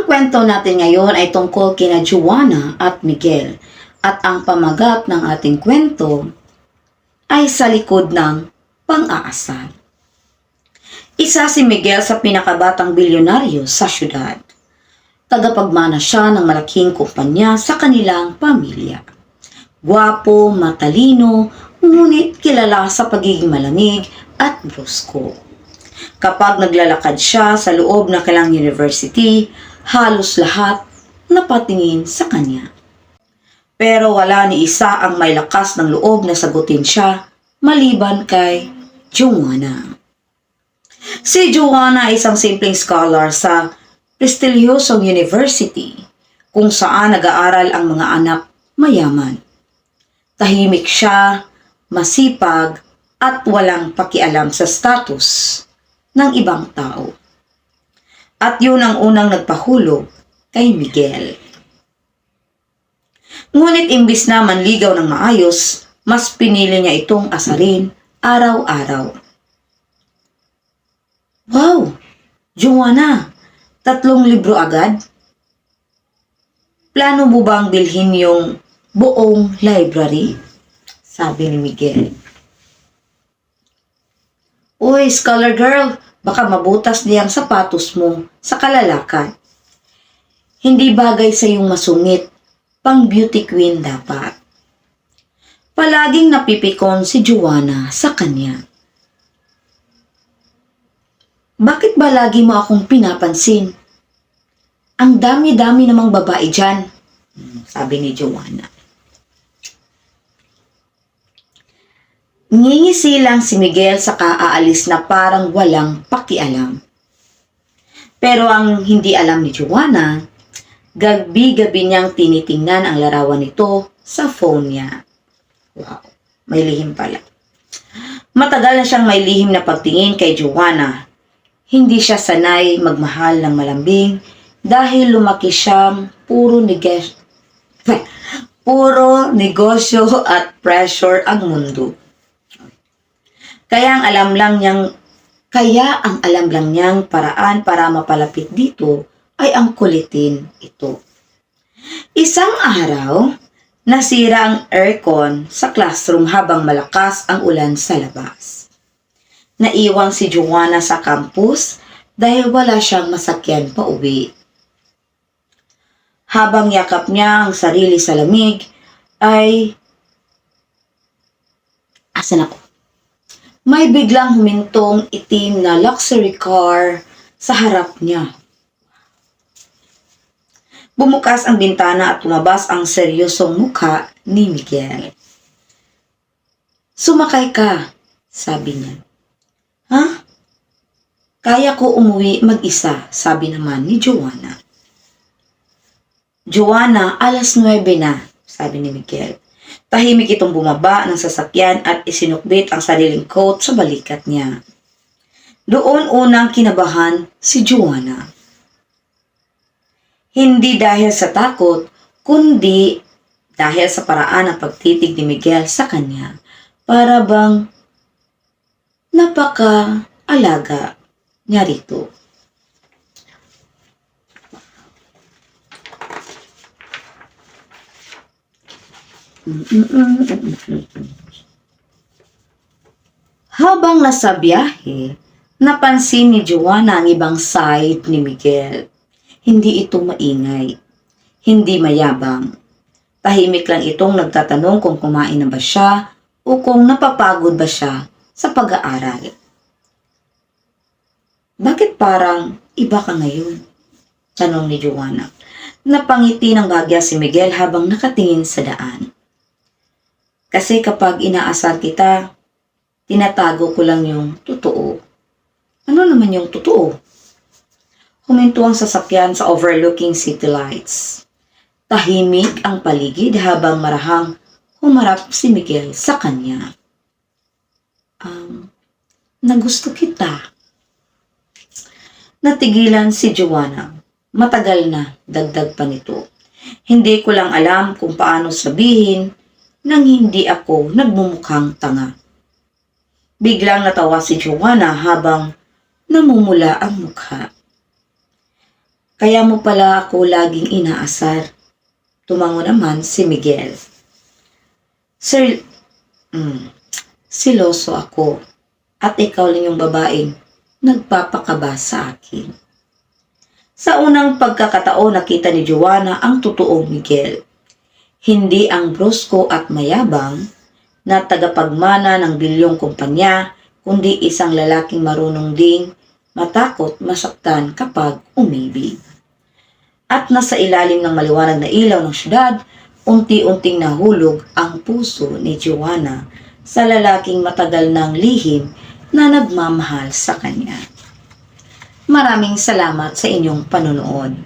kwento natin ngayon ay tungkol kina Joanna at Miguel at ang pamagat ng ating kwento ay sa likod ng pang-aasar. Isa si Miguel sa pinakabatang bilyonaryo sa syudad. Tagapagmana siya ng malaking kumpanya sa kanilang pamilya. Gwapo, matalino, ngunit kilala sa pagiging malamig at brusko. Kapag naglalakad siya sa loob ng kanilang university, halos lahat napatingin sa kanya. Pero wala ni isa ang may lakas ng loob na sagutin siya maliban kay Joanna. Si Joanna ay isang simpleng scholar sa prestigyosong university kung saan nag-aaral ang mga anak mayaman. Tahimik siya, masipag, at walang pakialam sa status ng ibang tao. At yun ang unang nagpahulog kay Miguel. Ngunit imbis na manligaw ng maayos, mas pinili niya itong asarin araw-araw. Wow! Joanna! 3 libro agad? Plano mo bang bilhin yung buong library? Sabi ni Miguel. Uy, scholar girl, baka mabutas niyang sapatos mo sa kalalakan. Hindi bagay sa iyong masungit, pang beauty queen dapat. Palaging napipikon si Joanna sa kanya. Bakit ba lagi mo akong pinapansin? Ang dami-dami namang babae dyan, sabi ni Joanna. Ngingisi lang si Miguel sa aalis na parang walang pakialam. Pero ang hindi alam ni Joanna, gabi-gabi niyang tinitingnan ang larawan nito sa phone niya. Wow, may lihim pala. Matagal na siyang may lihim na pagtingin kay Joanna. Hindi siya sanay magmahal ng malambing dahil lumaki siyang puro negosyo at pressure ang mundo. Kaya ang alam lang niyang paraan para mapalapit dito ay ang kulitin ito. Isang araw, nasira ang aircon sa classroom habang malakas ang ulan sa labas. Naiwan si Joanna sa campus dahil wala siyang masakyan pa uwi. Habang yakap niya ang sarili sa lamig, ay... Asan ako? May biglang humintong itim na luxury car sa harap niya. Bumukas ang bintana at lumabas ang seryosong mukha ni Miguel. Sumakay ka, sabi niya. Ha? Kaya ko umuwi mag-isa, sabi naman ni Joanna. Joanna, 9:00 na, sabi ni Miguel. Tahimik itong bumaba ng sasakyan at isinukbit ang sariling coat sa balikat niya. Doon unang kinabahan si Joanna. Hindi dahil sa takot, kundi dahil sa paraan ng pagtitig ni Miguel sa kanya. Para bang napaka-alaga niya rito. Habang nasa biyahe, napansin ni Joanna ang ibang side ni Miguel. Hindi ito maingay, hindi mayabang. Tahimik lang itong nagtatanong kung kumain na ba siya o kung napapagod ba siya sa pag-aaral. Bakit parang iba ka ngayon? Tanong ni Joanna. Napangiti ng bagya si Miguel habang nakatingin sa daan. Kasi kapag inaasar kita, tinatago ko lang yung totoo. Ano naman yung totoo? Huminto ang sasakyan sa overlooking city lights. Tahimik ang paligid habang marahang humarap si Miguel sa kanya. Nagusto kita. Natigilan si Joanna. Matagal na, dagdag pa nito. Hindi ko lang alam kung paano sabihin nang hindi ako nagmumukhang tanga. Biglang natawa si Joanna habang namumula ang mukha. Kaya mo pala ako laging inaasar. Tumango naman si Miguel. Sir, siloso ako. At ikaw lang yung babaeng nagpapakaba sa akin. Sa unang pagkakataon nakita ni Joanna ang totoong Miguel. Hindi ang brusko at mayabang na tagapagmana ng bilyong kumpanya, kundi isang lalaking marunong ding matakot, masaktan kapag umibig. At nasa ilalim ng maliwanag na ilaw ng syudad, unti-unting nahulog ang puso ni Joanna sa lalaking matagal ng lihim na nagmamahal sa kanya. Maraming salamat sa inyong panonood.